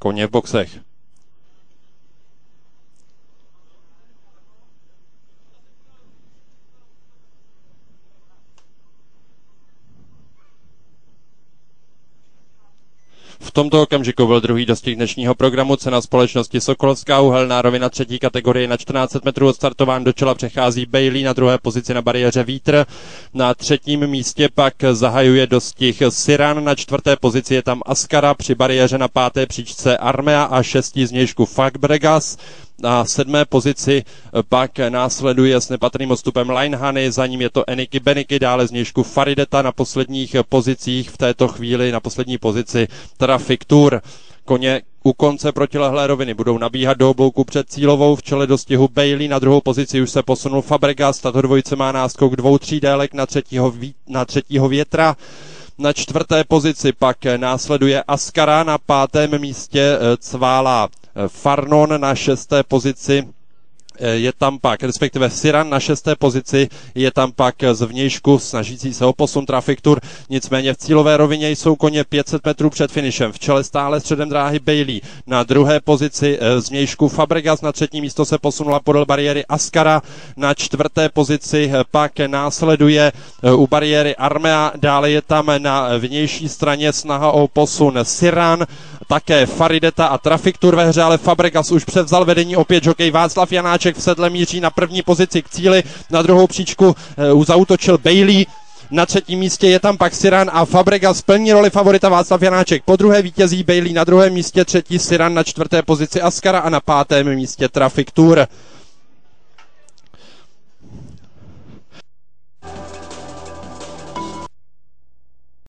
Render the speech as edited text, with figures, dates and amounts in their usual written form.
koně v boxech. V tomto okamžiku byl druhý dostih dnešního programu. Cena společnosti Sokolovská uhelná rovina třetí kategorie na 1400 metrů odstartován do čela přechází Bailey, na druhé pozici na bariéře Vítr. Na třetím místě pak zahajuje dostih Siran, na čtvrté pozici je tam Askara, při bariéře na páté příčce Armea a šestí znějšku Fabregas. Na sedmé pozici pak následuje s nepatrným odstupem Linehany, za ním je to Eniky Beniky, dále znějšku Farideta, na posledních pozicích v této chvíli, na poslední pozici Traffic Tour. Koně u konce protilehlé roviny budou nabíhat do oblouku před cílovou, v čele dostihu Bailey, na druhou pozici už se posunul Fabregas, tato dvojice má náskok 2-3 délek na třetího Větra. Na čtvrté pozici pak následuje Askara, na pátém místě cválá Farnon, na šesté pozici je tam pak, respektive Siran na šesté pozici, je tam pak zvnějšku snažící se o posun Traffic Tour, nicméně v cílové rovině jsou koně 500 metrů před finišem, v čele stále středem dráhy Bailey, na druhé pozici zvnějšku Fabregas, na třetí místo se posunula podél bariéry Askara, na čtvrté pozici pak následuje u bariéry Armea, dále je tam na vnější straně snaha o posun Siran, také Farideta a Traffic Tour ve hře, ale Fabregas už převzal vedení, opět žokej Václav Janáček v sedle míří na první pozici k cíli, na druhou příčku zaútočil Bailey, na třetím místě je tam pak Siran a Fabregas plní roli favorita Václav Janáček. Po druhé vítězí Bailey, na druhém místě třetí Siran, na čtvrté pozici Askara a na pátém místě Traffic Tour.